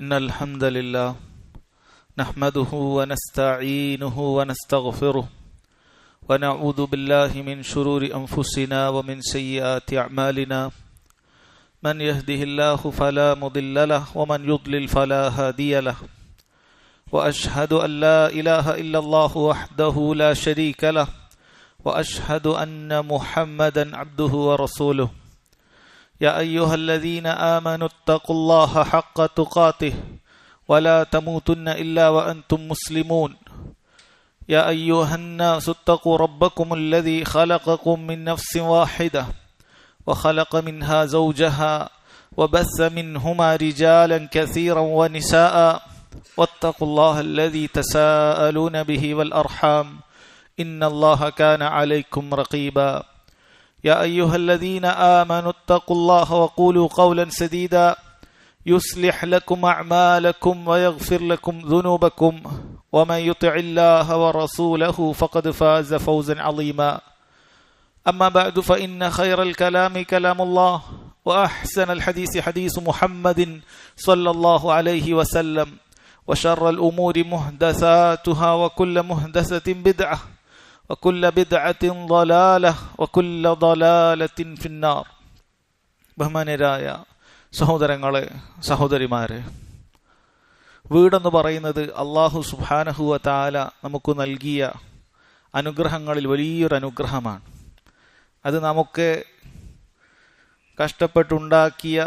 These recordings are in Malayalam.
إن الحمد لله نحمده ونستعينه ونستغفره ونعوذ بالله من شرور أنفسنا ومن سيئات أعمالنا من يهده الله فلا مضل له ومن يضلل فلا هادي له وأشهد أن لا إله إلا الله وحده لا شريك له وأشهد أن محمدا عبده ورسوله يا أيها الذين آمنوا اتقوا الله حق تقاته ولا تموتن إلا وأنتم مسلمون يا أيها الناس اتقوا ربكم الذي خلقكم من نفس واحدة وخلق منها زوجها وبث منهما رجالا كثيرا ونساء واتقوا الله الذي تساءلون به والأرحام إن الله كان عليكم رقيبا يا أيها الذين آمنوا اتقوا الله وقولوا قولا سديدا يصلح لكم أعمالكم ويغفر لكم ذنوبكم ومن يطع الله ورسوله فقد فاز فوزا عظيما أما بعد فإن خير الكلام كلام الله وأحسن الحديث حديث محمد صلى الله عليه وسلم وشر الأمور محدثاتها وكل محدثة بدعة وكل بدعة ضلالة وكل ضلالة في النار. ബഹുമാന്യരായ സഹോദരങ്ങളെ, സഹോദരിമാരെ, വീടെന്ന് പറയുന്നത് അല്ലാഹു സുബ്ഹാനഹു വ തആല നമുക്ക് നൽകിയ അനുഗ്രഹങ്ങളിൽ വലിയൊരു അനുഗ്രഹമാണ്. അത് നമുക്ക് കഷ്ടപ്പെട്ടുണ്ടാക്കിയ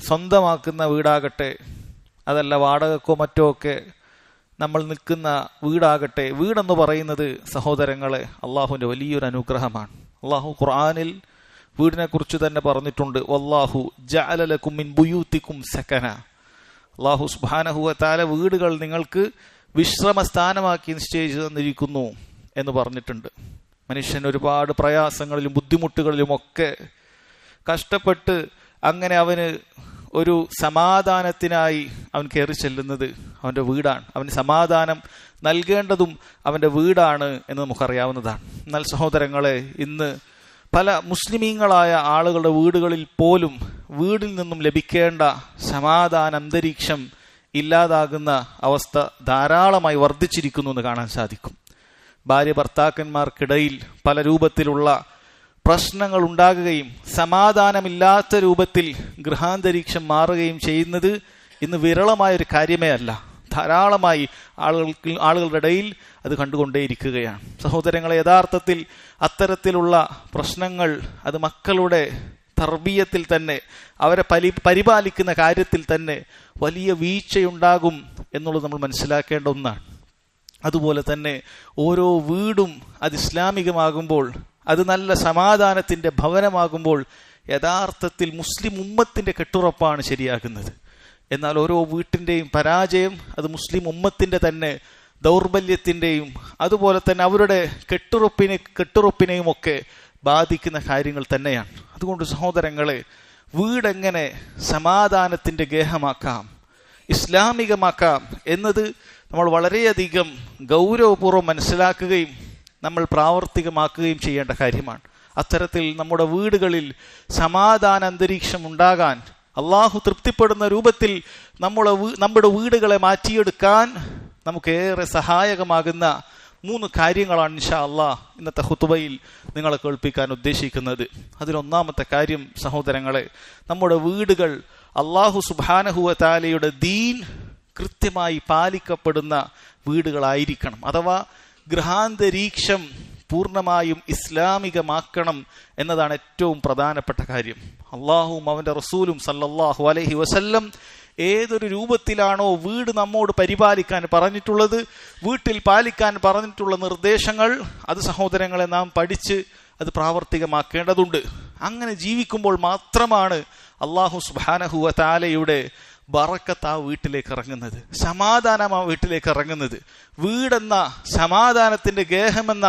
സ്വന്തമാക്കുന്ന വീടാകട്ടെ, അതല്ല വാടകക്കോ മറ്റോ ഒക്കെ നമ്മൾ നിൽക്കുന്ന വീടാകട്ടെ, വീടെന്ന് പറയുന്നത് സഹോദരങ്ങളെ അള്ളാഹുവിൻ്റെ വലിയൊരു അനുഗ്രഹമാണ്. അള്ളാഹു ഖുർആനിൽ വീടിനെ കുറിച്ച് തന്നെ പറഞ്ഞിട്ടുണ്ട്, വല്ലാഹു ജഅല ലക്കും മിൻ ബുയൂതികും സകന. അള്ളാഹു സുബ്ഹാനഹു വ തആല വീടുകൾ നിങ്ങൾക്ക് വിശ്രമ സ്ഥാനമാക്കി നിശ്ചയിച്ചു തന്നിരിക്കുന്നു എന്ന് പറഞ്ഞിട്ടുണ്ട്. മനുഷ്യൻ ഒരുപാട് പ്രയാസങ്ങളിലും ബുദ്ധിമുട്ടുകളിലും ഒക്കെ കഷ്ടപ്പെട്ട് അങ്ങനെ അവന് ഒരു സമാധാനത്തിനായി അവൻ കയറി ചെല്ലുന്നത് അവൻ്റെ വീടാണ്. അവന് സമാധാനം നൽകേണ്ടതും അവൻ്റെ വീടാണ് എന്ന് നമുക്കറിയാവുന്നതാണ്. എന്നാൽ സഹോദരങ്ങളെ, ഇന്ന് പല മുസ്ലിമീങ്ങളായ ആളുകളുടെ വീടുകളിൽ പോലും വീടിൽ നിന്നും ലഭിക്കേണ്ട സമാധാന അന്തരീക്ഷം ഇല്ലാതാകുന്ന അവസ്ഥ ധാരാളമായി വർദ്ധിച്ചിരിക്കുന്നു എന്ന് കാണാൻ സാധിക്കും. ഭാര്യ ഭർത്താക്കന്മാർക്കിടയിൽ പല രൂപത്തിലുള്ള പ്രശ്നങ്ങൾ ഉണ്ടാകുകയും സമാധാനമില്ലാത്ത രൂപത്തിൽ ഗൃഹാന്തരീക്ഷം മാറുകയും ചെയ്യുന്നത് ഇന്ന് വിരളമായൊരു കാര്യമേ അല്ല. ധാരാളമായി ആളുകളുടെ ഇടയിൽ അത് കണ്ടുകൊണ്ടേയിരിക്കുകയാണ്. സഹോദരങ്ങളെ, യഥാർത്ഥത്തിൽ അത്തരത്തിലുള്ള പ്രശ്നങ്ങൾ അത് മക്കളുടെ തർബീയത്തിൽ തന്നെ, അവരെ പരിപാലിക്കുന്ന കാര്യത്തിൽ തന്നെ വലിയ വീഴ്ചയുണ്ടാകും എന്നുള്ളത് നമ്മൾ മനസ്സിലാക്കേണ്ട ഒന്നാണ്. അതുപോലെ തന്നെ ഓരോ വീടും അത് ഇസ്ലാമികമാകുമ്പോൾ, അത് നല്ല സമാധാനത്തിൻ്റെ ഭവനമാകുമ്പോൾ യഥാർത്ഥത്തിൽ മുസ്ലിം ഉമ്മത്തിൻ്റെ കെട്ടുറപ്പാണ് ശരിയാകുന്നത്. എന്നാൽ ഓരോ വീട്ടിൻ്റെയും പരാജയം അത് മുസ്ലിം ഉമ്മത്തിൻ്റെ തന്നെ ദൗർബല്യത്തിൻ്റെയും അതുപോലെ തന്നെ അവരുടെ കെട്ടുറപ്പിനെയും ഒക്കെ ബാധിക്കുന്ന കാര്യങ്ങൾ തന്നെയാണ്. അതുകൊണ്ട് സഹോദരങ്ങളെ, വീടെങ്ങനെ സമാധാനത്തിൻ്റെ ഗേഹമാക്കാം, ഇസ്ലാമികമാക്കാം എന്നത് നമ്മൾ വളരെയധികം ഗൗരവപൂർവ്വം മനസ്സിലാക്കുകയും നമ്മൾ പ്രാവർത്തികമാക്കുകയും ചെയ്യേണ്ട കാര്യമാണ്. അത്തരത്തിൽ നമ്മുടെ വീടുകളിൽ സമാധാന അന്തരീക്ഷം ഉണ്ടാകാൻ, അള്ളാഹു തൃപ്തിപ്പെടുന്ന രൂപത്തിൽ നമ്മുടെ വീടുകളെ മാറ്റിയെടുക്കാൻ നമുക്കേറെ സഹായകമാകുന്ന 3 കാര്യങ്ങളാണ് ഇൻഷാ അള്ളാഹ് ഇന്നത്തെ ഖുതുബയിൽ നിങ്ങളെ കേൾപ്പിക്കാൻ ഉദ്ദേശിക്കുന്നത്. അതിലൊന്നാമത്തെ കാര്യം സഹോദരങ്ങളെ, നമ്മുടെ വീടുകൾ അള്ളാഹു സുബ്ഹാനഹു വ തആലയുടെ ദീൻ കൃത്യമായി പാലിക്കപ്പെടുന്ന വീടുകളായിരിക്കണം. അഥവാ ഗൃഹാന്തരീക്ഷം പൂർണ്ണമായും ഇസ്ലാമികമാക്കണം എന്നതാണ് ഏറ്റവും പ്രധാനപ്പെട്ട കാര്യം. അള്ളാഹുവും അവൻ്റെ റസൂലും സല്ലല്ലാഹു അലൈഹി വസല്ലം ഏതൊരു രൂപത്തിലാണോ വീട് നമ്മോട് പരിപാലിക്കാൻ പറഞ്ഞിട്ടുള്ളത്, വീട്ടിൽ പാലിക്കാൻ പറഞ്ഞിട്ടുള്ള നിർദ്ദേശങ്ങൾ, അത് സഹോദരങ്ങളെ നാം പഠിച്ച് അത് പ്രാവർത്തികമാക്കേണ്ടതുണ്ട്. അങ്ങനെ ജീവിക്കുമ്പോൾ മാത്രമാണ് അള്ളാഹു സുബ്ഹാനഹു വ തആലയുടെ ബറക്കത്ത് ആ വീട്ടിലേക്ക് ഇറങ്ങുന്നത്, സമാധാനം ആ വീട്ടിലേക്ക് ഇറങ്ങുന്നത്. വീടെന്ന സമാധാനത്തിൻ്റെ ഗേഹമെന്ന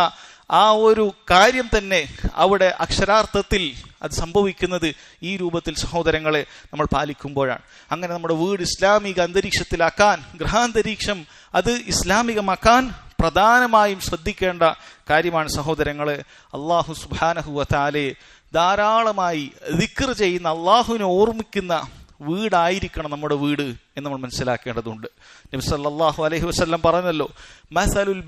ആ ഒരു കാര്യം തന്നെ അവിടെ അക്ഷരാർത്ഥത്തിൽ അത് സംഭവിക്കുന്നത് ഈ രൂപത്തിൽ സഹോദരങ്ങളെ നമ്മൾ പാലിക്കുമ്പോഴാണ്. അങ്ങനെ നമ്മുടെ വീട് ഇസ്ലാമിക അന്തരീക്ഷത്തിലാക്കാൻ, ഗൃഹാന്തരീക്ഷം അത് ഇസ്ലാമികമാക്കാൻ പ്രധാനമായും ശ്രദ്ധിക്കേണ്ട കാര്യമാണ് സഹോദരങ്ങളെ. അല്ലാഹു സുബ്ഹാനഹു വ തആലയെ ധാരാളമായി ദിക്ർ ചെയ്യുന്ന, അള്ളാഹുവിനെ ഓർമ്മിക്കുന്ന വീടായിരിക്കണം നമ്മുടെ വീട് എന്ന് നമ്മൾ മനസ്സിലാക്കേണ്ടതുണ്ട്. നബി സല്ലല്ലാഹു അലൈഹി വസല്ലം പറഞ്ഞല്ലോ, മസലുൽ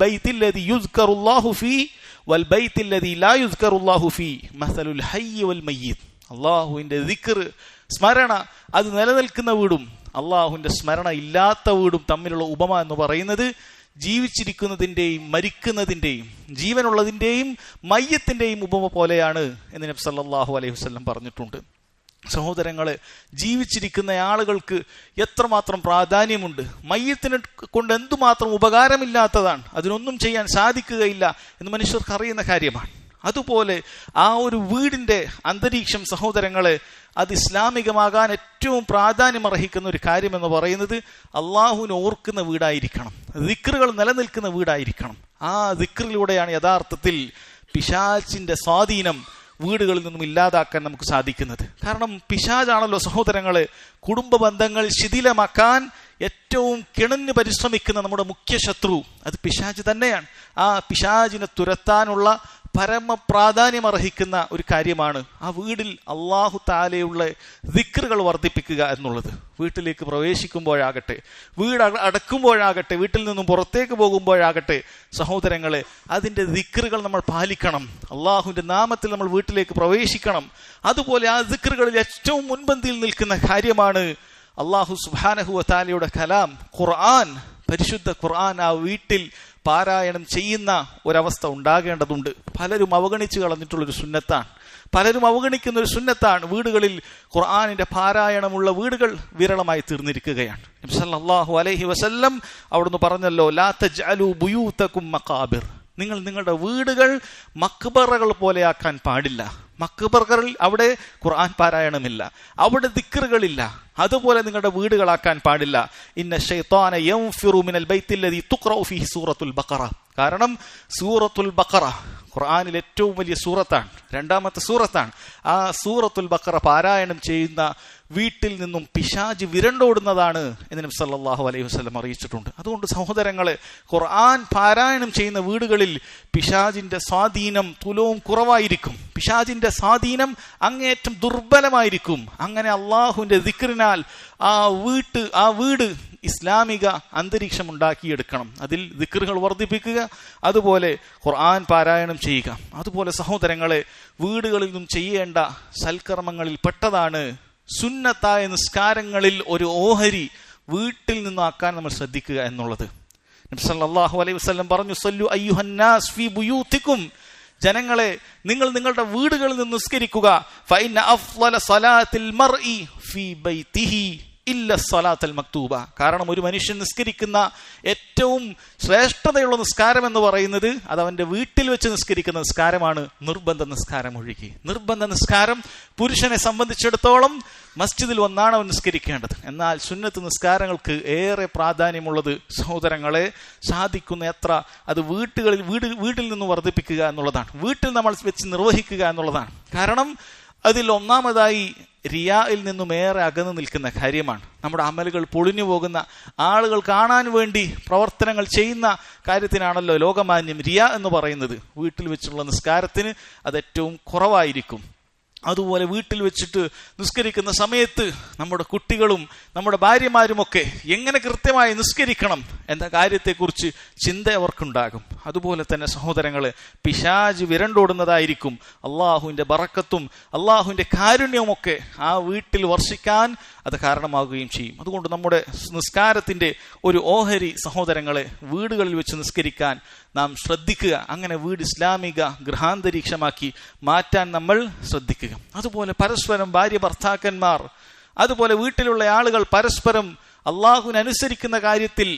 ബൈത്തില്ലദീ യുസ്കറുല്ലാഹു ഫീ വൽ ബൈത്തില്ലദീ ലാ യുസ്കറുല്ലാഹു ഫീ മസലുൽ ഹയ്യി വൽ മയ്യിത്ത്. അള്ളാഹുവിന്റെ ദിക്ർ, സ്മരണ അത് നിലനിൽക്കുന്ന വീടും അള്ളാഹുവിന്റെ സ്മരണ ഇല്ലാത്ത വീടും തമ്മിലുള്ള ഉപമ എന്ന് പറയുന്നത് ജീവിച്ചിരിക്കുന്നതിൻ്റെയും മരിക്കുന്നതിൻ്റെയും ജീവനുള്ളതിൻ്റെയും മയ്യത്തിൻ്റെയും ഉപമ പോലെയാണ് എന്ന് നബി സല്ലല്ലാഹു അലൈഹി വസല്ലം പറഞ്ഞിട്ടുണ്ട്. സഹോദരങ്ങളെ, ജീവിച്ചിരിക്കുന്ന ആളുകൾക്ക് എത്രമാത്രം പ്രാധാന്യമുണ്ട്. മയ്യത്തിനെ കൊണ്ട് എന്തുമാത്രം ഉപകാരമില്ലാത്തതാണ്, അതിനൊന്നും ചെയ്യാൻ സാധിക്കുകയില്ല എന്ന് മനുഷ്യർക്ക് അറിയുന്ന കാര്യമാണ്. അതുപോലെ ആ ഒരു വീടിന്റെ അന്തരീക്ഷം സഹോദരങ്ങളെ, അത് ഇസ്ലാമികമാകാൻ ഏറ്റവും പ്രാധാന്യം അർഹിക്കുന്ന ഒരു കാര്യം എന്ന് പറയുന്നത് അള്ളാഹുവിനെ ഓർക്കുന്ന വീടായിരിക്കണം, ദിക്റുകൾ നിലനിൽക്കുന്ന വീടായിരിക്കണം. ആ ദിക്റിലൂടെയാണ് യഥാർത്ഥത്തിൽ പിശാചിന്റെ സ്വാധീനം വീടുകളിൽ നിന്നും ഇല്ലാതാക്കാൻ നമുക്ക് സാധിക്കുന്നത്. കാരണം പിശാചാണല്ലോ സഹോദരങ്ങളെ കുടുംബ ബന്ധങ്ങൾ ശിഥിലമാക്കാൻ ഏറ്റവും കിണഞ്ഞു പരിശ്രമിക്കുന്ന നമ്മുടെ മുഖ്യ ശത്രു അത് പിശാച് തന്നെയാണ്. ആ പിശാചിനെ തുരത്താനുള്ള പരമപ്രാധാന്യം അർഹിക്കുന്ന ഒരു കാര്യമാണ് ആ വീടിൽ അള്ളാഹു താലയുള്ള ദിക്റുകൾ വർദ്ധിപ്പിക്കുക എന്നുള്ളത്. വീട്ടിലേക്ക് പ്രവേശിക്കുമ്പോഴാകട്ടെ, വീട് അടക്കുമ്പോഴാകട്ടെ, വീട്ടിൽ നിന്നും പുറത്തേക്ക് പോകുമ്പോഴാകട്ടെ സഹോദരങ്ങളെ, അതിൻ്റെ ദിക്റുകൾ നമ്മൾ പാലിക്കണം. അള്ളാഹുവിൻ്റെ നാമത്തിൽ നമ്മൾ വീട്ടിലേക്ക് പ്രവേശിക്കണം. അതുപോലെ ആ ദിക്റുകളിൽ ഏറ്റവും മുൻപന്തിയിൽ നിൽക്കുന്ന കാര്യമാണ് അള്ളാഹു സുബ്ഹാനഹു വ തആലയുടെ കലാം, ഖുർആൻ, പരിശുദ്ധ ഖുർആൻ ആ വീട്ടിൽ പാരായണം ചെയ്യുന്ന ഒരവസ്ഥ ഉണ്ടാകേണ്ടതുണ്ട്. പലരും അവഗണിച്ചു കളഞ്ഞിട്ടുള്ളൊരു സുന്നത്താണ്, പലരും അവഗണിക്കുന്ന ഒരു സുന്നത്താണ്. വീടുകളിൽ ഖുർആനിന്റെ പാരായണമുള്ള വീടുകൾ വിരളമായി തീർന്നിരിക്കുകയാണ്. നബി സല്ലല്ലാഹു അലൈഹി വസല്ലം അവിടുന്ന് പറഞ്ഞല്ലോ, ലാ തജ്അലു ബുയൂതകും മഖാബിർ, നിങ്ങൾ നിങ്ങളുടെ വീടുകൾ മക്ബറകൾ പോലെയാക്കാൻ പാടില്ല. മക്ബറകളിൽ അവിടെ ഖുർആൻ പാരായണമില്ല, അവിടെ ദിക്റുകളില്ല. അതുപോലെ നിങ്ങളുടെ വീടുകളാക്കാൻ പാടില്ല. ഇന്ന ശൈത്താന യൻഫിറു മിനൽ ബൈത്തില്ലദീ തുഖ്റഉ ഫീഹി സൂറത്തുൽ ബഖറ. കാരണം സൂറത്തുൽ ബഖറ ഖുർആനിൽ ഏറ്റവും വലിയ സൂറത്താണ്, രണ്ടാമത്തെ സൂറത്താണ്. ആ സൂറത്തുൽ ബഖറ പാരായണം ചെയ്യുന്ന വീട്ടിൽ നിന്നും പിശാച് വിരണ്ടോടുന്നതാണ് എന്ന് നബി സല്ലല്ലാഹു അലൈഹി വസല്ലം അറിയിച്ചിട്ടുണ്ട്. അതുകൊണ്ട് സഹോദരങ്ങളെ, ഖുർആൻ പാരായണം ചെയ്യുന്ന വീടുകളിൽ പിശാചിന്റെ സ്വാധീനം തുലവും കുറവായിരിക്കും, പിശാചിന്റെ സ്വാധീനം അങ്ങേയറ്റം ദുർബലമായിരിക്കും. അങ്ങനെ അള്ളാഹുവിന്റെ ദിക്റിനാൽ ആ വീട് ഇസ്ലാമിക അന്തരീക്ഷം ഉണ്ടാക്കിയെടുക്കണം. അതിൽ ദിക്റുകൾ വർദ്ധിപ്പിക്കുക, അതുപോലെ ഖുർആൻ പാരായണം ചെയ്യുക. അതുപോലെ സഹോദരങ്ങളെ, വീടുകളിൽ നിന്നും ചെയ്യേണ്ട സൽക്കർമ്മങ്ങളിൽ പെട്ടതാണ് സുന്നത്തായ നിസ്കാരങ്ങളിൽ ഒരു ഓഹരി വീട്ടിൽ നിന്നാക്കാൻ നമ്മൾ ശ്രദ്ധിക്കുക എന്നുള്ളത്. നബി സല്ലല്ലാഹു അലൈഹി വസല്ലം പറഞ്ഞു, സല്ലു അയ്യുഹന്നാസ് ഫീ ബുയൂതികും, ജനങ്ങളെ നിങ്ങൾ നിങ്ങളുടെ വീടുകളിൽ നിന്ന് നിസ്കരിക്കുക. ഫഇന്ന അഫ്ളല സലാത്തിൽ മർഇ ഫീ ബൈതിഹി ഇല്ല സലാത്തൽ മക്തൂബ. കാരണം ഒരു മനുഷ്യൻ നിസ്കരിക്കുന്ന ഏറ്റവും ശ്രേഷ്ഠതയുള്ള നിസ്കാരം എന്ന് പറയുന്നത് അത് അവന്റെ വീട്ടിൽ വെച്ച് നിസ്കരിക്കുന്ന നിസ്കാരമാണ്, നിർബന്ധ നിസ്കാരം ഒഴികെ. നിർബന്ധ നിസ്കാരം പുരുഷനെ സംബന്ധിച്ചിടത്തോളം മസ്ജിദിൽ വന്നാണ് അവൻ നിസ്കരിക്കേണ്ടത്. എന്നാൽ സുന്നത്ത് നിസ്കാരങ്ങൾക്ക് ഏറെ പ്രാധാന്യമുള്ളത് സഹോദരങ്ങളെ സാധിക്കുന്ന എത്ര അത് വീട്ടിൽ നിന്ന് വർദ്ധിപ്പിക്കുക എന്നുള്ളതാണ്, വീട്ടിൽ നമ്മൾ വെച്ച് നിർവഹിക്കുക എന്നുള്ളതാണ്. കാരണം അതിൽ ഒന്നാമതായി റിയായിൽ നിന്നും ഏറെ അകന്നു നിൽക്കുന്ന കാര്യമാണ്. നമ്മുടെ അമലുകൾ പൊളിഞ്ഞു പോകുന്ന, ആളുകൾ കാണാൻ വേണ്ടി പ്രവർത്തനങ്ങൾ ചെയ്യുന്ന കാര്യത്തിനാണല്ലോ ലോകമാന്യം റിയാ എന്ന് പറയുന്നത്. വീട്ടിൽ വെച്ചുള്ള നിസ്കാരത്തിന് അത് ഏറ്റവും കുറവായിരിക്കും. അതുപോലെ വീട്ടിൽ വെച്ചിട്ട് നിസ്കരിക്കുന്ന സമയത്ത് നമ്മുടെ കുട്ടികളും നമ്മുടെ ഭാര്യമാരുമൊക്കെ എങ്ങനെ കൃത്യമായി നിസ്കരിക്കണം എന്ന കാര്യത്തെക്കുറിച്ച് ചിന്ത അവർക്കുണ്ടാകും. അതുപോലെ തന്നെ സഹോദരങ്ങളെ, പിശാച് വിരണ്ടോടുന്നതായിരിക്കും. അള്ളാഹുവിൻ്റെ ബറക്കത്തും അള്ളാഹുവിൻ്റെ കാരുണ്യവുമൊക്കെ ആ വീട്ടിൽ വർഷിക്കാൻ അത് കാരണമാകുകയും ചെയ്യും. അതുകൊണ്ട് നമ്മുടെ നിസ്കാരത്തിൻ്റെ ഒരു ഓഹരി സഹോദരങ്ങളെ വീടുകളിൽ വെച്ച് നിസ്കരിക്കാൻ നാം ശ്രദ്ധിക്കുക. അങ്ങനെ വീട് ഇസ്ലാമിക ഗൃഹാന്തരീക്ഷമാക്കി മാറ്റാൻ നമ്മൾ ശ്രദ്ധിക്കുക. അതുപോലെ പരസ്പരം ഭാര്യ ഭർത്താക്കന്മാർ, അതുപോലെ വീട്ടിലുള്ള ആളുകൾ പരസ്പരം അള്ളാഹുവിനെ അനുസരിക്കുന്ന കാര്യത്തിൽ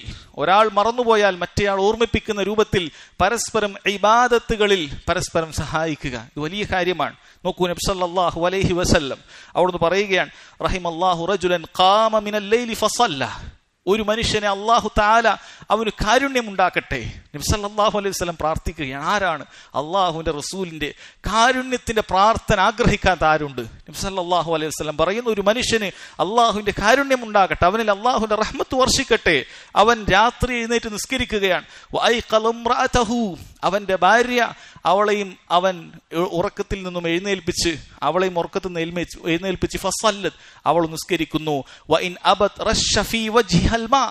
ഒരാൾ മറന്നുപോയാൽ മറ്റേയാൾ ഓർമ്മിപ്പിക്കുന്ന രൂപത്തിൽ പരസ്പരം ഇബാദത്തുകളിൽ പരസ്പരം സഹായിക്കുക. ഇത് വലിയ കാര്യമാണ്. നോക്കൂ, നബി സല്ലല്ലാഹു അലൈഹി വസല്ലം അവിടുന്ന് പറയുകയാണ്, റഹിമല്ലാഹു റജുലൻ ഖാമ മിനൽ ലൈലി ഫസല്ല. ഒരു മനുഷ്യനെ അള്ളാഹു തആല അവന് കാരുണ്യമുണ്ടാക്കട്ടെ. നബി സല്ലല്ലാഹു അലൈഹി വസല്ലം പ്രാർത്ഥിക്കുകയാണ്. ആരാണ്? അള്ളാഹുവിന്റെ റസൂലിന്റെ കാരുണ്യത്തിന്റെ പ്രാർത്ഥന ആഗ്രഹിക്കാത്ത ആരുണ്ട്? നബി സല്ലല്ലാഹു അലൈഹി വസല്ലം പറയുന്നു, ഒരു മനുഷ്യന് അള്ളാഹുവിന്റെ കാരുണ്യം ഉണ്ടാകട്ടെ, അവനിൽ അള്ളാഹുവിന്റെ റഹ്മത്ത് വർഷിക്കട്ടെ. അവൻ രാത്രി എഴുന്നേറ്റ് നിസ്കരിക്കുകയാണ്. അവന്റെ ഭാര്യ അവളെയും അവൻ ഉറക്കത്തിൽ നിന്നും എഴുന്നേൽപ്പിച്ച് ഫസല്ലത്, അവൾ നിസ്കരിക്കുന്നു. വഇൻ അബത് റശ ഫീ വജ്ഹിൽ മാ,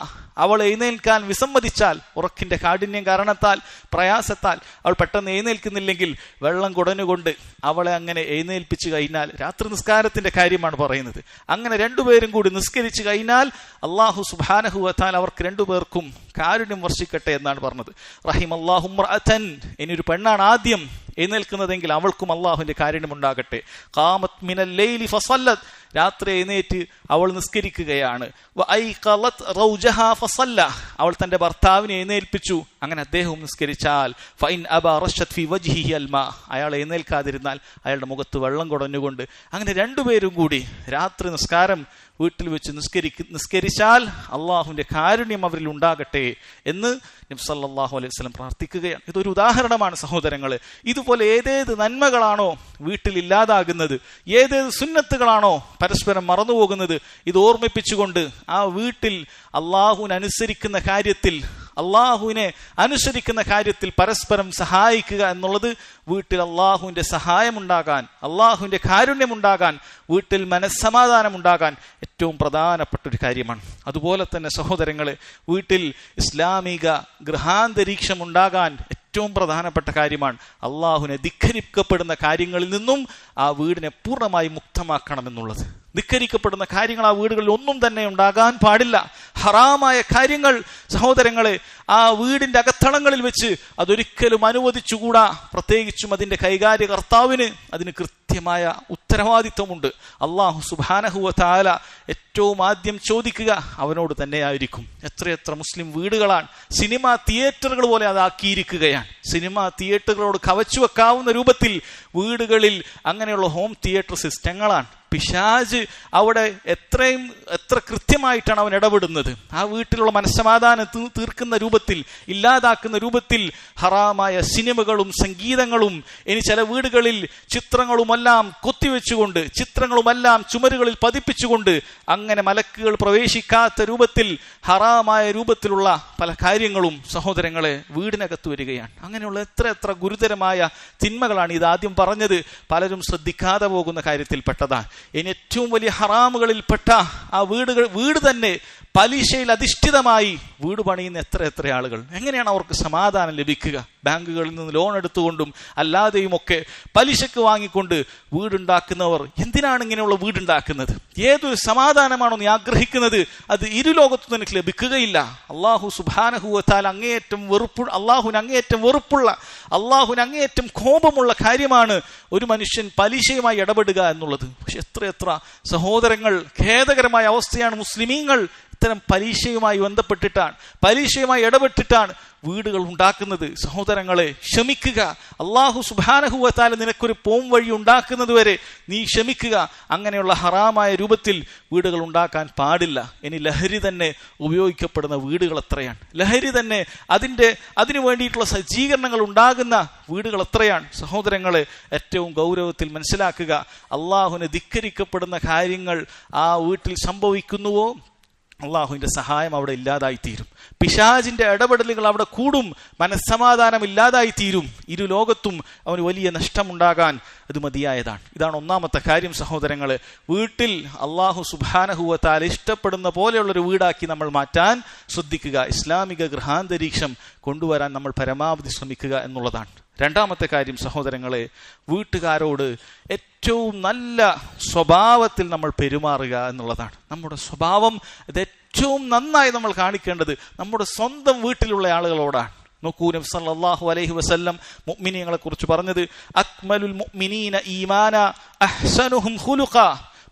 അവൾ എഴുന്നേൽക്കാൻ വിസമ്മതിച്ചാൽ, ഉറക്കിന്റെ കാഠിന്യം കാരണത്താൽ, പ്രയാസത്താൽ അവൾ പെട്ടെന്ന് എഴുന്നേൽക്കുന്നില്ലെങ്കിൽ വെള്ളം കുടഞ്ഞുകൊണ്ട് അവളെ അങ്ങനെ എഴുന്നേൽപ്പിച്ചു കഴിഞ്ഞാൽ, രാത്രി നിസ്കാരത്തിന്റെ കാര്യമാണ് പറയുന്നത്, അങ്ങനെ രണ്ടുപേരും കൂടി നിസ്കരിച്ചു കഴിഞ്ഞാൽ അല്ലാഹു സുബ്ഹാനഹു വ തആല അവർക്ക് രണ്ടുപേർക്കും കാരുണ്യം വർഷിക്കട്ടെ എന്നാണ് പറഞ്ഞത്. റഹിമല്ലാഹു ഇംറഅതൻ, ഇനിയൊരു പെണ്ണാണ് ആദ്യം എഴുന്നേൽക്കുന്നതെങ്കിൽ അവൾക്കും അള്ളാഹുവിന്റെ കാരുണ്യം ഉണ്ടാകട്ടെ. ഖാമത് മിനൽ ലൈലി ഫസല്ലത്, രാത്രി എഴുന്നേറ്റ് അവൾ നിസ്കരിക്കുകയാണ്. വഅയ്ഖലത് റൗജഹാ ഫസല്ല, അവൾ തന്റെ ഭർത്താവിനെ എഴുന്നേൽപ്പിച്ചു, അങ്ങനെ അദ്ദേഹവും നിസ്കരിച്ചാൽ. ഫഇൻ അബാ റശത് ഫി വജ്ഹിഹി അൽമാ, അയാൾ എഴുന്നേൽക്കാതിരുന്നാൽ അയാളുടെ മുഖത്ത് വെള്ളം കുടഞ്ഞുകൊണ്ട് അങ്ങനെ രണ്ടുപേരും കൂടി രാത്രി നിസ്കാരം വീട്ടിൽ വെച്ച് നിസ്കരിച്ചാൽ അള്ളാഹുവിന്റെ കാരുണ്യം അവരിൽ ഉണ്ടാകട്ടെ എന്ന് നബി സല്ലല്ലാഹു അലൈഹി വസല്ലം പ്രാർത്ഥിക്കുകയാണ്. ഇതൊരു ഉദാഹരണമാണ് സഹോദരങ്ങളെ. ഇതുപോലെ ഏതേത് നന്മകളാണോ വീട്ടിൽ ഇല്ലാതാകുന്നത്, ഏതേത് സുന്നത്തുകളാണോ പരസ്പരം മറന്നുപോകുന്നത്, ഇത് ഓർമ്മിപ്പിച്ചുകൊണ്ട് ആ വീട്ടിൽ അള്ളാഹുവിനെ അനുസരിക്കുന്ന കാര്യത്തിൽ പരസ്പരം സഹായിക്കുക എന്നുള്ളത് വീട്ടിൽ അള്ളാഹുവിന്റെ സഹായമുണ്ടാകാൻ, അള്ളാഹുവിന്റെ കാരുണ്യമുണ്ടാകാൻ, വീട്ടിൽ മനസ്സമാധാനമുണ്ടാകാൻ ഏറ്റവും പ്രധാനപ്പെട്ട ഒരു കാര്യമാണ്. അതുപോലെ തന്നെ സഹോദരങ്ങളെ, വീട്ടിൽ ഇസ്ലാമിക ഗൃഹാന്തരീക്ഷം ഉണ്ടാകാൻ ഏറ്റവും പ്രധാനപ്പെട്ട കാര്യമാണ് അള്ളാഹുവിനെ ധിക്കരിക്കപ്പെടുന്ന കാര്യങ്ങളിൽ നിന്നും ആ വീടിനെ പൂർണ്ണമായി മുക്തമാക്കണമെന്നുള്ളത്. ധിക്കരിക്കപ്പെടുന്ന കാര്യങ്ങൾ ആ വീടുകളിൽ ഒന്നും തന്നെ ഉണ്ടാകാൻ പാടില്ല. ഹറാമായ കാര്യങ്ങൾ സഹോദരങ്ങളെ ആ വീടിന്റെ അകത്തളങ്ങളിൽ വെച്ച് അതൊരിക്കലും അനുവദിച്ചുകൂടാ. പ്രത്യേകിച്ചും അതിന്റെ കൈകാര്യകർത്താവിന് അതിന് കൃത്യമായ ഉത്തരവാദിത്വമുണ്ട്. അല്ലാഹു സുബ്ഹാനഹു വ തആല ഏറ്റവും ആദ്യം ചോദിക്കുക അവനോട് തന്നെയായിരിക്കും. എത്രയെത്ര മുസ്ലിം വീടുകളാണ് സിനിമാ തിയേറ്ററുകൾ പോലെ അതാക്കിയിരിക്കുകയാണ്. സിനിമാ തിയേറ്ററുകളോട് കവച്ചു വെക്കാവുന്ന രൂപത്തിൽ വീടുകളിൽ അങ്ങനെയുള്ള ഹോം തിയേറ്റർ സിസ്റ്റങ്ങളാണ്. പിശാച് അവിടെ എത്ര കൃത്യമായിട്ടാണ് അവൻ ഇടപെടുന്നത്. ആ വീട്ടിലുള്ള മനസ്സമാധാനം തീർക്കുന്ന രൂപത്തിൽ, ഇല്ലാതാക്കുന്ന രൂപത്തിൽ ഹറാമായ സിനിമകളും സംഗീതങ്ങളും, ഇനി ചില വീടുകളിൽ ചിത്രങ്ങളുമെല്ലാം കൊത്തിവെച്ചുകൊണ്ട്, ചിത്രങ്ങളുമെല്ലാം ചുമരുകളിൽ പതിപ്പിച്ചുകൊണ്ട്, അങ്ങനെ മലക്കുകൾ പ്രവേശിക്കാത്ത രൂപത്തിൽ ഹറാമായ രൂപത്തിലുള്ള പല കാര്യങ്ങളും സഹോദരങ്ങളെ വീടിനകത്ത് വരികയാണ്. അങ്ങനെയുള്ള എത്ര ഗുരുതരമായ തിന്മകളാണ്. ഇതാദ്യം പറഞ്ഞത് പലരും ശ്രദ്ധിക്കാതെ പോകുന്ന കാര്യത്തിൽപ്പെട്ടതാണ്. ഇനി ഏറ്റവും വലിയ ഹറാമുകളിൽപ്പെട്ട ആ വീട് തന്നെ പലിശയിൽ അധിഷ്ഠിതമായി വീട് പണിയുന്ന എത്ര ആളുകൾ. എങ്ങനെയാണ് അവർക്ക് സമാധാനം ലഭിക്കുക? ബാങ്കുകളിൽ നിന്ന് ലോൺ എടുത്തുകൊണ്ടും അല്ലാതെയും ഒക്കെ പലിശക്ക് വാങ്ങിക്കൊണ്ട് വീടുണ്ടാക്കുന്നവർ എന്തിനാണ് ഇങ്ങനെയുള്ള വീടുണ്ടാക്കുന്നത്? ഏതൊരു സമാധാനമാണോ നീ ആഗ്രഹിക്കുന്നത്? അത് ഇരുലോകത്തു നിനക്ക് ലഭിക്കുകയില്ല. അല്ലാഹു സുബ്ഹാനഹു വ തആല അല്ലാഹുവിന് അങ്ങേയറ്റം കോപമുള്ള കാര്യമാണ് ഒരു മനുഷ്യൻ പലിശയുമായി ഇടപെടുക എന്നുള്ളത്. പക്ഷെ എത്ര സഹോദരങ്ങൾ, ഖേദകരമായ അവസ്ഥയാണ്. മുസ്ലിമീങ്ങൾ ഇത്തരം പലിശയുമായി ഇടപെട്ടിട്ടാണ് വീടുകൾ ഉണ്ടാക്കുന്നത്. സഹോദരങ്ങളെ, ക്ഷമിക്കുക. അല്ലാഹു സുബ്ഹാനഹു വ തആല നിനക്കൊരു പോം വഴി ഉണ്ടാക്കുന്നത് വരെ നീ ക്ഷമിക്കുക. അങ്ങനെയുള്ള ഹറാമായ രൂപത്തിൽ വീടുകൾ ഉണ്ടാക്കാൻ പാടില്ല. ഇനി ലഹരി തന്നെ ഉപയോഗിക്കപ്പെടുന്ന വീടുകൾ എത്രയാണ്? ലഹരി തന്നെ അതിനു വേണ്ടിയിട്ടുള്ള സജ്ജീകരണങ്ങൾ ഉണ്ടാകുന്ന വീടുകൾ എത്രയാണ്? സഹോദരങ്ങളെ, ഏറ്റവും ഗൗരവത്തിൽ മനസ്സിലാക്കുക, അള്ളാഹുവിനെ ധിക്കരിക്കപ്പെടുന്ന കാര്യങ്ങൾ ആ വീട്ടിൽ സംഭവിക്കുന്നുവോ അള്ളാഹുവിന്റെ സഹായം അവിടെ ഇല്ലാതായിത്തീരും. പിശാചിന്റെ ഇടപെടലുകൾ അവിടെ കൂടും. മനസ്സമാധാനം ഇല്ലാതായിത്തീരും. ഇരു ലോകത്തും അവന് വലിയ നഷ്ടമുണ്ടാകാൻ അത് മതിയായതാണ്. ഇതാണ് ഒന്നാമത്തെ കാര്യം സഹോദരങ്ങളെ. വീട്ടിൽ അള്ളാഹു സുബ്ഹാനഹു വ തആല ഇഷ്ടപ്പെടുന്ന പോലെയുള്ളൊരു വീടാക്കി നമ്മൾ മാറ്റാൻ ശ്രദ്ധിക്കുക. ഇസ്ലാമിക ഗൃഹാന്തരീക്ഷം കൊണ്ടുവരാൻ നമ്മൾ പരമാവധി ശ്രമിക്കുക എന്നുള്ളതാണ്. രണ്ടാമത്തെ കാര്യം സഹോദരങ്ങളെ, വീട്ടുകാരോട് ഏറ്റവും നല്ല സ്വഭാവത്തിൽ നമ്മൾ പെരുമാറുക എന്നുള്ളതാണ്. നമ്മുടെ സ്വഭാവം ഇത് ഏറ്റവും നന്നായി നമ്മൾ കാണിക്കേണ്ടത് നമ്മുടെ സ്വന്തം വീട്ടിലുള്ള ആളുകളോടാണ്. നോക്കൂ, നബി സല്ലല്ലാഹു അലൈഹി വസല്ലം മുഅ്മിനീങ്ങളെ കുറിച്ച് പറഞ്ഞത് അക്മലുൽ മുഅ്മിനീന ഈമാന അഹ്സനുഹും ഖുലുഖാ.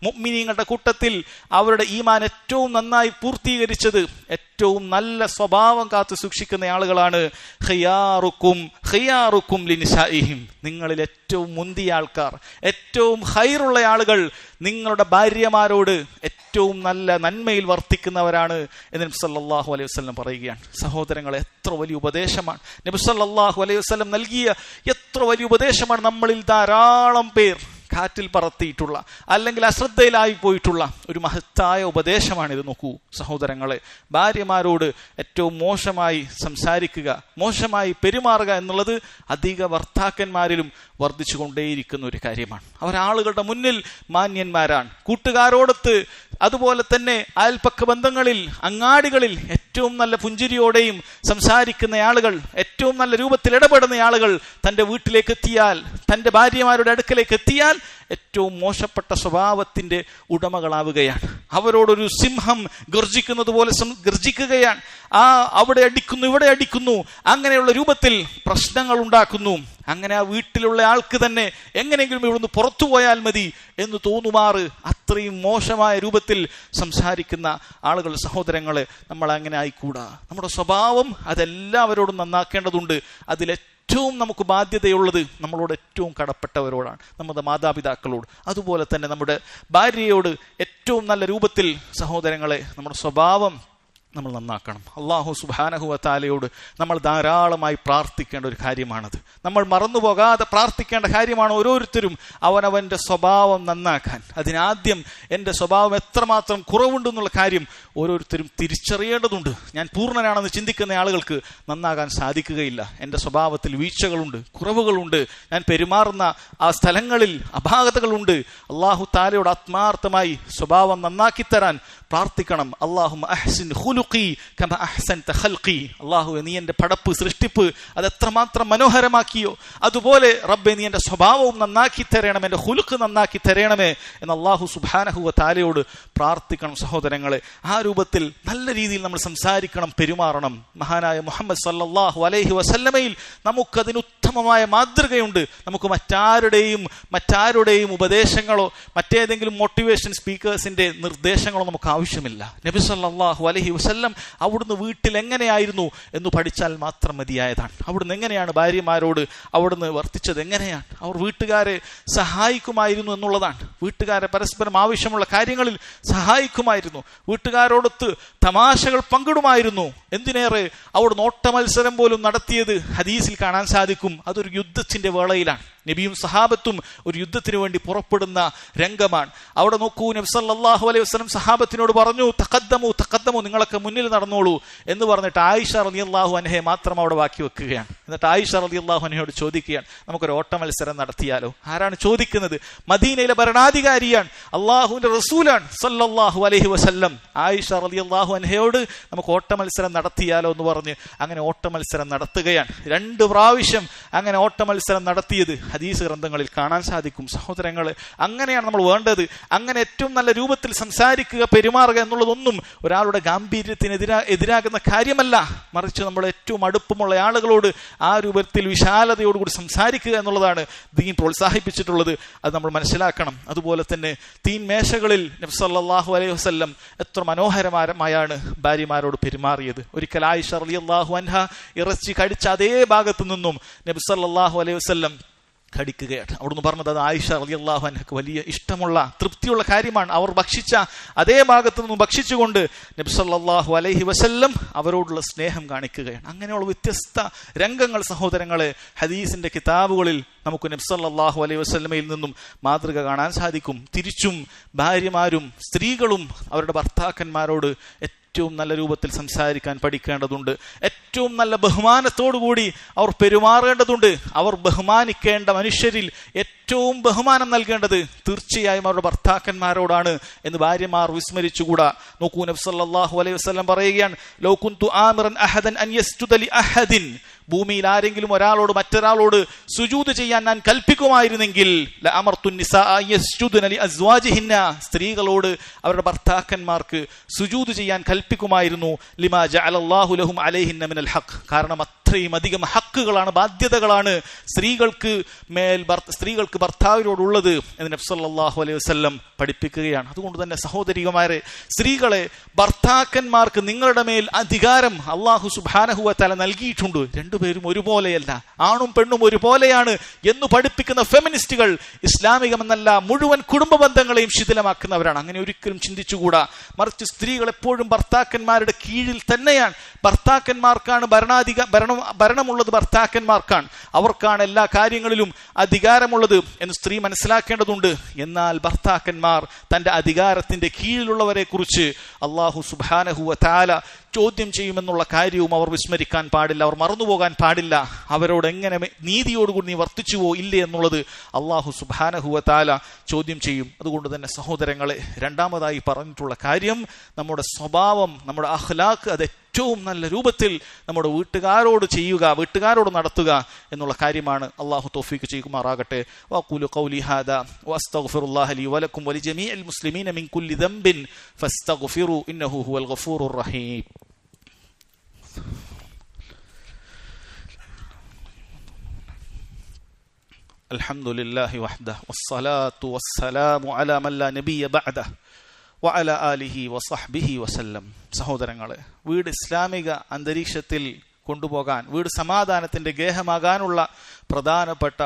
മുഅ്മിനീങ്ങളുടെ കൂട്ടത്തിൽ അവരുടെ ഈമാൻ ഏറ്റവും നന്നായി പൂർത്തീകരിച്ചത്, ഏറ്റവും നല്ല സ്വഭാവം കാത്തു സൂക്ഷിക്കുന്ന ആളുകളാണ് ഖിയാറുക്കും ലിനിസാഇഹിം. നിങ്ങളിൽ ഏറ്റവും മുന്തിയ ആൾക്കാർ, ഏറ്റവും ഖൈറുള്ള ആളുകൾ നിങ്ങളുടെ ഭാര്യമാരോട് ഏറ്റവും നല്ല നന്മയിൽ വർത്തിക്കുന്നവരാണ് എന്ന് നബി സല്ലല്ലാഹു അലൈഹി വസല്ലം പറയുകയാണ്. സഹോദരങ്ങളെ, എത്ര വലിയ ഉപദേശമാണ് നബി സല്ലല്ലാഹു അലൈഹി വസല്ലം നൽകിയ! എത്ര വലിയ ഉപദേശമാണ്! നമ്മളിൽ ധാരാളം പേർ കാറ്റിൽ പറത്തിയിട്ടുള്ള അല്ലെങ്കിൽ അശ്രദ്ധയിലായി പോയിട്ടുള്ള ഒരു മഹത്തായ ഉപദേശമാണിത്. നോക്കൂ സഹോദരങ്ങളെ, ഭാര്യമാരോട് ഏറ്റവും മോശമായി സംസാരിക്കുക, മോശമായി പെരുമാറുക എന്നുള്ളത് അധിക ഭർത്താക്കന്മാരിലും വർദ്ധിച്ചു കൊണ്ടേയിരിക്കുന്ന ഒരു കാര്യമാണ്. അവരാളുകളുടെ മുന്നിൽ മാന്യന്മാരാണ്, കൂട്ടുകാരോടൊത്ത് അതുപോലെ തന്നെ അയൽപക്ക ബന്ധങ്ങളിൽ അങ്ങാടികളിൽ ഏറ്റവും നല്ല പുഞ്ചിരിയോടെയും സംസാരിക്കുന്ന ആളുകൾ, ഏറ്റവും നല്ല രൂപത്തിൽ ഇടപെടുന്ന ആളുകൾ തൻ്റെ വീട്ടിലേക്ക് എത്തിയാൽ, തൻ്റെ ഭാര്യമാരുടെ അടുക്കലേക്ക് എത്തിയാൽ ഏറ്റവും മോശപ്പെട്ട സ്വഭാവത്തിന്റെ ഉടമകളാവുകയാണ്. അവരോടൊരു സിംഹം ഗർജിക്കുന്നത് പോലെ ഗർജിക്കുകയാണ്. അവിടെ അടിക്കുന്നു, ഇവിടെ അടിക്കുന്നു, അങ്ങനെയുള്ള രൂപത്തിൽ പ്രശ്നങ്ങൾ ഉണ്ടാക്കുന്നു. അങ്ങനെ ആ വീട്ടിലുള്ള ആൾക്ക് തന്നെ എങ്ങനെയെങ്കിലും ഇവിടുന്ന് പുറത്തു പോയാൽ മതി എന്ന് തോന്നുമാറ് അത്രയും മോശമായ രൂപത്തിൽ സംസാരിക്കുന്ന ആളുകൾ. സഹോദരങ്ങളെ, നമ്മൾ അങ്ങനെ ആയിക്കൂടാ. നമ്മുടെ സ്വഭാവം അതെല്ലാവരോടും നന്നാക്കേണ്ടതുണ്ട്. ഏറ്റവും നമുക്ക് ബാധ്യതയുള്ളത് നമ്മളോട് ഏറ്റവും കടപ്പെട്ടവരോടാണ്, നമ്മുടെ മാതാപിതാക്കളോട്. അതുപോലെ തന്നെ നമ്മുടെ ഭാര്യയോട് ഏറ്റവും നല്ല രൂപത്തിൽ സഹോദരങ്ങളെ നമ്മുടെ സ്വഭാവം നമ്മൾ നന്നാക്കണം. അല്ലാഹു സുബ്ഹാനഹു വ തആലയോട് നമ്മൾ ധാരാളമായി പ്രാർത്ഥിക്കേണ്ട ഒരു കാര്യമാണത്. നമ്മൾ മറന്നുപോകാതെ പ്രാർത്ഥിക്കേണ്ട കാര്യമാണ് ഓരോരുത്തരും അവനവൻ്റെ സ്വഭാവം നന്നാക്കാൻ. അതിനാദ്യം എൻ്റെ സ്വഭാവം എത്രമാത്രം കുറവുണ്ടെന്നുള്ള കാര്യം ഓരോരുത്തരും തിരിച്ചറിയേണ്ടതുണ്ട്. ഞാൻ പൂർണ്ണനാണെന്ന് ചിന്തിക്കുന്ന ആളുകൾക്ക് നന്നാകാൻ സാധിക്കുകയില്ല. എൻ്റെ സ്വഭാവത്തിൽ വീഴ്ചകളുണ്ട്, കുറവുകളുണ്ട്, ഞാൻ പെരുമാറുന്ന ആ സ്ഥലങ്ങളിൽ അപാകതകളുണ്ട്. അല്ലാഹു തആലയോട് ആത്മാർത്ഥമായി സ്വഭാവം നന്നാക്കി തരാൻ പ്രാർത്ഥിക്കണം. അല്ലാഹുമ്മ അഹ്സിൻ ഖുലുഖി കമാ അഹ്സൻത ഖൽഖി. അല്ലാഹുവേ, നീ എൻ്റെ പടപ്പ്, സൃഷ്ടിപ്പ് അത് എത്രമാത്രം മനോഹരമാക്കിയോ അതുപോലെ റബ്ബേ നീ എൻ്റെ സ്വഭാവവും നന്നാക്കി തരണമേ, എൻ്റെ ഖുലുഖ് നന്നാക്കി തരണമേ എന്ന് അല്ലാഹു സുബ്ഹാനഹു വ തആലയോട് പ്രാർത്ഥിക്കണം. സഹോദരങ്ങളെ, ആ രൂപത്തിൽ നല്ല രീതിയിൽ നമ്മൾ സംസാരിക്കണം, പെരുമാറണം. മഹാനായ മുഹമ്മദ് സല്ലല്ലാഹു അലൈഹി വസല്ലമയിൽ നമുക്കതിന് ഉത്തമമായ മാതൃകയുണ്ട്. നമുക്ക് മറ്റാരുടെയും ഉപദേശങ്ങളോ മറ്റേതെങ്കിലും മോട്ടിവേഷൻ സ്പീക്കേഴ്സിന്റെ നിർദ്ദേശങ്ങളോ നമുക്ക് ആവശ്യമില്ല. നബി സല്ലല്ലാഹു അലൈഹി വസല്ലം അവിടുന്ന് വീട്ടിൽ എങ്ങനെയായിരുന്നു എന്ന് പഠിച്ചാൽ മാത്രം മതിയായതാണ്. അവിടുന്ന് എങ്ങനെയാണ് ഭാര്യമാരോട് അവിടുന്ന് വർത്തിച്ചത്, എങ്ങനെയാണ് അവർ വീട്ടുകാരെ സഹായിക്കുമായിരുന്നു എന്നുള്ളതാണ്. വീട്ടുകാരെ പരസ്പരം ആവശ്യമുള്ള കാര്യങ്ങളിൽ സഹായിക്കുമായിരുന്നു, വീട്ടുകാരോടൊത്ത് തമാശകൾ പങ്കിടുമായിരുന്നു. എന്തിനേറെ അവിടുന്ന് ഓട്ട മത്സരം പോലും നടത്തിയത് ഹദീസിൽ കാണാൻ സാധിക്കും. അതൊരു യുദ്ധത്തിന്റെ വേളയിലാണ്. നബിയും സഹാബത്തും ഒരു യുദ്ധത്തിന് വേണ്ടി പുറപ്പെടുന്ന രംഗമാണ്. അവിടെ നോക്കൂ, നബി സല്ലല്ലാഹു അലൈഹി വസല്ലം സഹാബത്തിനോട് പറഞ്ഞു, തഖദ്ദമു, നിങ്ങളൊക്കെ മുന്നിൽ നടന്നോളൂ എന്ന് പറഞ്ഞിട്ട് ആയിഷ റളിയല്ലാഹു അൻഹയെ മാത്രം അവിടെ ബാക്കി വെക്കുകയാണ്. എന്നിട്ട് ആയിഷ റളിയല്ലാഹു അൻഹയോട് ചോദിക്കുകയാണ്, നമുക്കൊരു ഓട്ട മത്സരം നടത്തിയാലോ? ആരാണ് ചോദിക്കുന്നത്? മദീനയിലെ ഭരണാധികാരിയാണ്, അള്ളാഹുവിന്റെ റസൂലാണ് സല്ലല്ലാഹു അലൈഹി വസല്ലം. ആയിഷ റളിയല്ലാഹു അൻഹയോട് നമുക്ക് ഓട്ട മത്സരം നടത്തിയാലോ എന്ന് പറഞ്ഞ് അങ്ങനെ ഓട്ട മത്സരം നടത്തുകയാണ്. 2 പ്രാവശ്യം അങ്ങനെ ഓട്ട മത്സരം നടത്തിയത് ഹദീസ് ഗ്രന്ഥങ്ങളിൽ കാണാൻ സാധിക്കും. സഹോദരങ്ങളെ, അങ്ങനെയാണ് നമ്മൾ വേണ്ടത്. അങ്ങനെ ഏറ്റവും നല്ല രൂപത്തിൽ സംസാരിക്കുക, പെരുമാറുക എന്നുള്ളതൊന്നും ഒരാളുടെ ഗാംഭീര്യത്തിന് എതിരാകുന്ന കാര്യമല്ല. മറിച്ച് നമ്മൾ ഏറ്റവും അടുപ്പമുള്ള ആളുകളോട് ആ രൂപത്തിൽ വിശാലതയോടുകൂടി സംസാരിക്കുക എന്നുള്ളതാണ് ദീൻ പ്രോത്സാഹിപ്പിച്ചിട്ടുള്ളത്. അത് നമ്മൾ മനസ്സിലാക്കണം. അതുപോലെ തന്നെ തീൻ മേശകളിൽ നബി സല്ലല്ലാഹു അലൈഹി വസല്ലം എത്ര മനോഹരമായാണ് ഭാര്യമാരോട് പെരുമാറിയത്. ഒരിക്കൽ ആയിഷ റളിയല്ലാഹു അൻഹ ഇറച്ചി കടിച്ച അതേ ഭാഗത്തു നിന്നും നബി സല്ലല്ലാഹു അലൈഹി വസല്ലം കടിക്കുകയാണ്. അവിടുന്ന് പറഞ്ഞത് അത് ആയിഷ റളിയല്ലാഹു അൻഹക്ക് വലിയ ഇഷ്ടമുള്ള, തൃപ്തിയുള്ള കാര്യമാണ്. അവർ ഭക്ഷിച്ച അതേ ഭാഗത്തു നിന്നും ഭക്ഷിച്ചുകൊണ്ട് നബി സല്ലല്ലാഹു അലൈഹി വസല്ലം അവരോടുള്ള സ്നേഹം കാണിക്കുകയാണ്. അങ്ങനെയുള്ള വ്യത്യസ്ത രംഗങ്ങൾ സഹോദരങ്ങളെ ഹദീസിന്റെ കിതാബുകളിൽ നമുക്ക് നബി സല്ലല്ലാഹു അലൈഹി വസല്ലമയിൽ നിന്നും മാതൃക കാണാൻ സാധിക്കും. തിരിച്ചും ഭാര്യമാരും സ്ത്രീകളും അവരുടെ ഭർത്താക്കന്മാരോട് ഏറ്റവും നല്ല രൂപത്തിൽ സംസാരിക്കാൻ പഠിക്കേണ്ടതുണ്ട്. ഏറ്റവും നല്ല ബഹുമാനത്തോടുകൂടി അവർ പെരുമാറേണ്ടതുണ്ട്. അവർ ബഹുമാനിക്കേണ്ട മനുഷ്യരിൽ ഏറ്റവും ബഹുമാനം നൽകേണ്ടത് തീർച്ചയായും അവരുടെ ഭർത്താക്കന്മാരോടാണ് എന്ന് ഭാര്യമാർ വിസ്മരിച്ചുകൂടാ. നോക്കൂ, നബി സല്ലല്ലാഹു അലൈഹി വസല്ലം പറയുകയാണ്, ലൗ കുന്തു ആമിറൻ അഹദൻ അൻ യസ്ജുദ ലി അഹദിൻ, ഭൂമിയിൽ ആരെങ്കിലും മറ്റൊരാളോട് സുജൂദ് ചെയ്യാൻ ഞാൻ കൽപ്പിക്കുമായിരുന്നെങ്കിൽ ലഅമർതു നിസാഅ യസ്ജുദന ലി അസ്വാജിഹിന്ന, സ്ത്രീകളോട് അവരുടെ ഭർത്താക്കന്മാർക്ക് സുജൂദ് ചെയ്യാൻ കൽപ്പിക്കുമായിരുന്നു. ലിമാ ജഅലല്ലാഹു ലഹും അലൈഹിന്ന മിനൽ ഹഖ്, കാരണം അത്രയും അധികം ഹക്കുകളാണ്, ബാധ്യതകളാണ് സ്ത്രീകൾക്ക് ഭർത്താവിനോടുള്ളത് എന്ന് നബി സല്ലല്ലാഹു അലൈഹി വസല്ലം പഠിപ്പിക്കുകയാണ്. അതുകൊണ്ട് തന്നെ സഹോദരിമാരെ, സ്ത്രീകളെ, ഭർത്താക്കന്മാർക്ക് നിങ്ങളുടെ മേൽ അധികാരം അല്ലാഹു സുബ്ഹാനഹു വ തആല നൽകിയിട്ടുണ്ട്. രണ്ടുപേരും ഒരുപോലെയല്ല, ആണും പെണ്ണും ഒരുപോലെയാണ് എന്ന് പഠിപ്പിക്കുന്ന ഫെമിനിസ്റ്റുകൾ ഇസ്ലാമികമെന്നല്ല മുഴുവൻ കുടുംബ ബന്ധങ്ങളെയും ശിഥിലമാക്കുന്നവരാണ്. അങ്ങനെ ഒരിക്കലും ചിന്തിച്ചുകൂടാ. മറിച്ച് സ്ത്രീകൾ എപ്പോഴും ഭർത്താക്കന്മാരുടെ കീഴിൽ തന്നെയാണ്. ഭർത്താക്കന്മാർക്കാണ് ഭരണം ഭരണമുള്ളത് ഭർത്താക്കന്മാർക്കാണ്, അവർക്കാണ് എല്ലാ കാര്യങ്ങളിലും അധികാരമുള്ളത് എന്ന് സ്ത്രീ മനസ്സിലാക്കേണ്ടതുണ്ട്. എന്നാൽ ഭർത്താക്കന്മാർ തന്റെ അധികാരത്തിന്റെ കീഴിലുള്ളവരെ കുറിച്ച് അല്ലാഹു സുബ്ഹാനഹു വ തആല ചോദ്യം ചെയ്യുമെന്നുള്ള കാര്യവും അവർ വിസ്മരിക്കാൻ പാടില്ല, അവർ മറന്നുപോകാൻ പാടില്ല. അവരോട് എങ്ങനെ നീതിയോടുകൂടി നീ വർത്തിച്ചുവോ ഇല്ലേ എന്നുള്ളത് അല്ലാഹു സുബ്ഹാനഹു വ തആല ചോദ്യം ചെയ്യും. അതുകൊണ്ട് തന്നെ സഹോദരങ്ങളെ, രണ്ടാമതായി പറഞ്ഞിട്ടുള്ള കാര്യം നമ്മുടെ സ്വഭാവം, നമ്മുടെ അഖ്ലാഖ് അത് ഏറ്റവും നല്ല രൂപത്തിൽ നമ്മുടെ വീട്ടുകാരോട് ചെയ്യുക, വീട്ടുകാരോട് നടത്തുക എന്നുള്ള കാര്യമാണ്. അല്ലാഹു തൗഫീഖ് ചെയ്യുമാറാകട്ടെ. വഖൂലു ഖൗലി ഹാദാ വഅസ്തഗ്ഫിറുല്ലാഹ ലി വലക്കും വലിജമീഇൽ മുസ്ലിമീന മിൻ കുല്ലി ദംബിൻ ഫസ്തഗ്ഫിറു ഇന്നഹു ഹുവൽ ഗഫൂറുർ റഹീം. അൽഹംദുലില്ലാഹി വഹ്ദഹു വസ്സലാത്തു വസ്സലാമു അലാ മൻ ലാ നബിയ്യ ബഅദഹു വഅല ആലിഹി വസഹ്ബിഹി വസല്ലം. സഹോദരങ്ങളെ, വീട് ഇസ്ലാമിക അന്തരീക്ഷത്തിൽ കൊണ്ടുപോകാൻ, വീട് സമാധാനത്തിന്റെ ഗേഹമാകാനുള്ള പ്രധാനപ്പെട്ട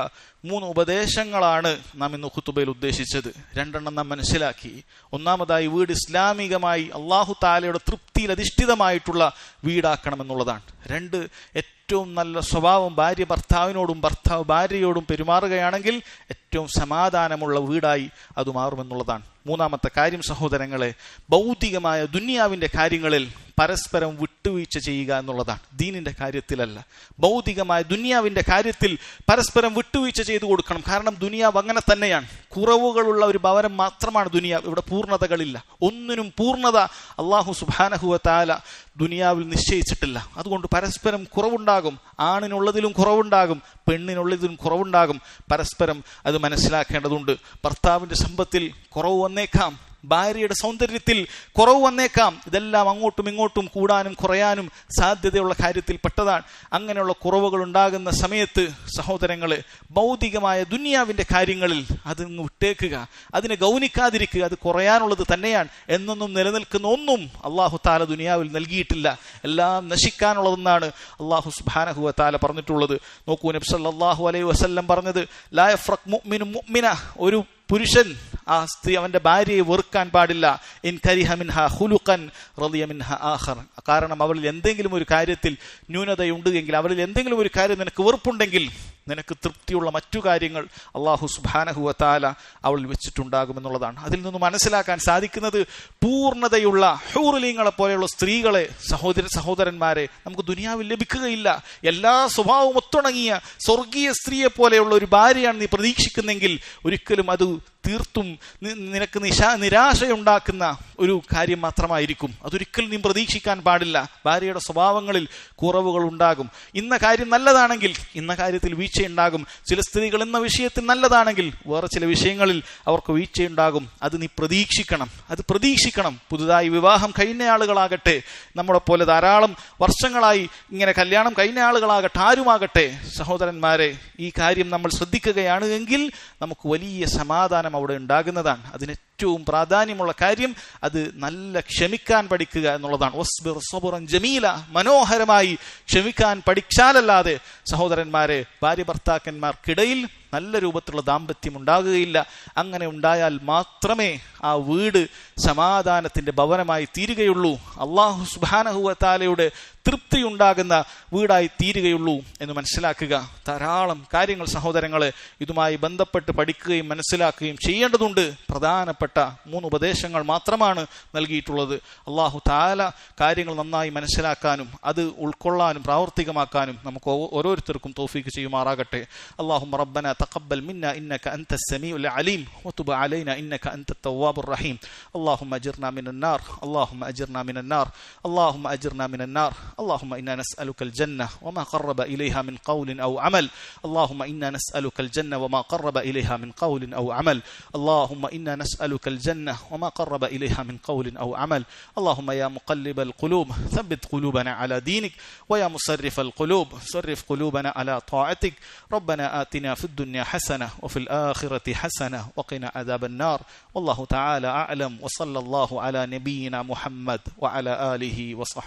3 ഉപദേശങ്ങളാണ് നാം ഇന്ന് ഖുതുബയിൽ ഉദ്ദേശിച്ചത്. 2 നാം മനസ്സിലാക്കി. ഒന്നാമതായി, വീട് ഇസ്ലാമികമായി അല്ലാഹു തആലയുടെ തൃപ്തിയിൽ അധിഷ്ഠിതമായിട്ടുള്ള വീടാക്കണമെന്നുള്ളതാണ്. 2, ഏറ്റവും നല്ല സ്വഭാവം ഭാര്യ ഭർത്താവിനോടും ഭർത്താവ് ഭാര്യയോടും പെരുമാറുകയാണെങ്കിൽ ഏറ്റവും സമാധാനമുള്ള വീടായി അത് മാറുമെന്നുള്ളതാണ്. 3ാമത്തെ കാര്യം സഹോദരങ്ങളെ, ഭൗതികമായ ദുനിയാവിന്റെ കാര്യങ്ങളിൽ പരസ്പരം വിട്ടുവീഴ്ച ചെയ്യുക എന്നുള്ളതാണ്. ദീനിന്റെ കാര്യത്തിലല്ല, ഭൗതികമായ ദുനിയാവിന്റെ കാര്യത്തിൽ പരസ്പരം വിട്ടുവീഴ്ച ചെയ്തു കൊടുക്കണം. കാരണം ദുനിയാവ് അങ്ങനെ തന്നെയാണ്, കുറവുകളുള്ള ഒരു ഭവനം മാത്രമാണ് ദുനിയാവ്. ഇവിടെ പൂർണ്ണതകളില്ല. ഒന്നിനും പൂർണ്ണത അല്ലാഹു സുബ്ഹാനഹു വ തആല ദുനിയാവിൽ നിശ്ചയിച്ചിട്ടില്ല. അതുകൊണ്ട് പരസ്പരം കുറവുണ്ടാകും. ആണിനുള്ളതിലും കുറവുണ്ടാകും, പെണ്ണിനുള്ളതിലും കുറവുണ്ടാകും. പരസ്പരം അത് മനസ്സിലാക്കേണ്ടതുണ്ട്. ഭർത്താവിന്റെ സമ്പത്തിൽ കുറവ് വന്നേക്കാം, ഭാര്യയുടെ സൗന്ദര്യത്തിൽ കുറവ് വന്നേക്കാം. ഇതെല്ലാം അങ്ങോട്ടും ഇങ്ങോട്ടും കൂടാനും കുറയാനും സാധ്യതയുള്ള കാര്യത്തിൽ പെട്ടതാണ്. അങ്ങനെയുള്ള കുറവുകൾ ഉണ്ടാകുന്ന സമയത്ത് സഹോദരങ്ങളെ, ഭൗതികമായ ദുനിയാവിന്റെ കാര്യങ്ങളിൽ അതിന് വിട്ടേക്കുക, അതിനെ ഗൗനിക്കാതിരിക്കുക. അത് കുറയാനുള്ളത് തന്നെയാണ്. എന്നൊന്നും നിലനിൽക്കുന്ന ഒന്നും അല്ലാഹു തആല ദുനിയാവിൽ നൽകിയിട്ടില്ല. എല്ലാം നശിക്കാനുള്ളതെന്നാണ് അല്ലാഹു സുബ്ഹാനഹു വ തആല പറഞ്ഞിട്ടുള്ളത്. നോക്കൂ, നബി സല്ലല്ലാഹു അലൈഹി വസല്ലം പറഞ്ഞത്, ലാ യഫ്റഖ് മുഅ്മിനു മുഅ്മിന, ഒരു പുരുഷൻ ആ സ്ത്രീ അവന്റെ ഭാര്യയെ വെറുക്കാൻ പാടില്ല. ഇൻ കരിഹ മിൻഹാ ഖുലുഖൻ റളിയ മിൻഹാ ആഖർ. കാരണം അവളിൽ എന്തെങ്കിലും ഒരു കാര്യത്തിൽ ന്യൂനതയുണ്ട് എങ്കിൽ, അവളിൽ എന്തെങ്കിലും ഒരു കാര്യം നിനക്ക് വെറുപ്പുണ്ടെങ്കിൽ, നിനക്ക് തൃപ്തിയുള്ള മറ്റു കാര്യങ്ങൾ അല്ലാഹു സുബ്ഹാനഹു വ തആല അവളിൽ വെച്ചിട്ടുണ്ടാകുമെന്നുള്ളതാണ്. അതിൽ നിന്ന് മനസ്സിലാക്കാൻ സാധിക്കുന്നത്, പൂർണ്ണതയുള്ള ഹൂറുലീങ്ങളെ പോലെയുള്ള സ്ത്രീകളെ, സഹോദരന്മാരെ നമുക്ക് ദുനിയാവിൽ ലഭിക്കുകയില്ല. എല്ലാ സ്വഭാവവും ഒത്തുണങ്ങിയ സ്വർഗീയ സ്ത്രീയെ പോലെയുള്ള ഒരു ഭാര്യയാണ് നീ പ്രതീക്ഷിക്കുന്നെങ്കിൽ ഒരിക്കലും അത് തീർത്തും നിനക്ക് നിരാശയുണ്ടാക്കുന്ന ഒരു കാര്യം മാത്രമായിരിക്കും. അതൊരിക്കലും നീ പ്രതീക്ഷിക്കാൻ പാടില്ല. ഭാര്യയുടെ സ്വഭാവങ്ങളിൽ കുറവുകൾ ഉണ്ടാകും. ഇന്ന കാര്യം നല്ലതാണെങ്കിൽ ഇന്ന കാര്യത്തിൽ വീഴ്ചയുണ്ടാകും. ചില സ്ത്രീകൾ ഇന്ന വിഷയത്തിൽ നല്ലതാണെങ്കിൽ വേറെ ചില വിഷയങ്ങളിൽ അവർക്ക് വീഴ്ചയുണ്ടാകും. അത് നീ പ്രതീക്ഷിക്കണം, അത് പ്രതീക്ഷിക്കണം. പുതുതായി വിവാഹം കഴിഞ്ഞ ആളുകളാകട്ടെ, നമ്മളെ പോലെ ധാരാളം വർഷങ്ങളായി ഇങ്ങനെ കല്യാണം കഴിഞ്ഞ ആളുകളാകട്ടെ, ആരുമാകട്ടെ, സഹോദരന്മാരെ, ഈ കാര്യം നമ്മൾ ശ്രദ്ധിക്കുകയാണ് എങ്കിൽ നമുക്ക് വലിയ സമാധാനം അവിടെ ഉണ്ടാകുന്നതാണ്. അതിന് ഏറ്റവും പ്രാധാന്യമുള്ള കാര്യം അത് നല്ല ക്ഷമിക്കാൻ പഠിക്കുക എന്നുള്ളതാണ്. വസ്ബിർ സബ്റൻ ജമീല, മനോഹരമായി ക്ഷമിക്കാൻ പഠിച്ചാലല്ലാതെ സഹോദരന്മാരെ, ഭാര്യ ഭർത്താക്കന്മാർക്കിടയിൽ നല്ല രൂപത്തിലുള്ള ദാമ്പത്യം ഉണ്ടാകുകയില്ല. അങ്ങനെ ഉണ്ടായാൽ മാത്രമേ ആ വീട് സമാധാനത്തിന്റെ ഭവനമായി തീരുകയുള്ളൂ, അല്ലാഹു സുബ്ഹാനഹു വ തആലയുടെ തൃപ്തി ഉണ്ടാകുന്ന വീടായി തീരുകയുള്ളൂ എന്ന് മനസ്സിലാക്കുക. ധാരാളം കാര്യങ്ങൾ സഹോദരങ്ങളെ ഇതുമായി ബന്ധപ്പെട്ട് പഠിക്കുകയും മനസ്സിലാക്കുകയും ചെയ്യേണ്ടതുണ്ട്. പ്രധാനപ്പെട്ട 3 ഉപദേശങ്ങൾ മാത്രമാണ് നൽകിയിട്ടുള്ളത്. അല്ലാഹു തആല കാര്യങ്ങൾ നന്നായി മനസ്സിലാക്കാനും അത് ഉൾക്കൊള്ളാനും പ്രാവർത്തികമാക്കാനും നമുക്ക് ഓരോരുത്തർക്കും തൗഫീഖ് ചെയ്യുമാറാകട്ടെ. അല്ലാഹുമ്മ റബ്ബനാ തഖബ്ബൽ മിന്നാ ഇന്നക അൻതസ് സമീഉൽ അലീം വതുബ് അലൈനാ ഇന്നക അൻതത് തവ്വാബുർ റഹീം. അല്ലാഹുമ്മ അജിർനാ മിനൻ നാർ, അല്ലാഹുമ്മ അജിർനാ മിനൻ നാർ, അല്ലാഹുമ്മ അജിർനാ മിനൻ നാർ. اللهم إنا نسألك الجنة وما قرب إليها من قول أو عمل. اللهم إنا نسألك الجنة وما قرب إليها من قول أو عمل. اللهم إنا نسألك الجنة وما قرب إليها من قول أو عمل. اللهم يا مقلب القلوب ثبت قلوبنا على دينك، ويا مصرف القلوب صرف قلوبنا على طاعتك. ربنا آتنا في الدنيا حسنة وفي الآخرة حسنة وقنا عذاب النار. والله تعالى أعلم، وصلى الله على نبينا محمد وعلى آله وصحبه.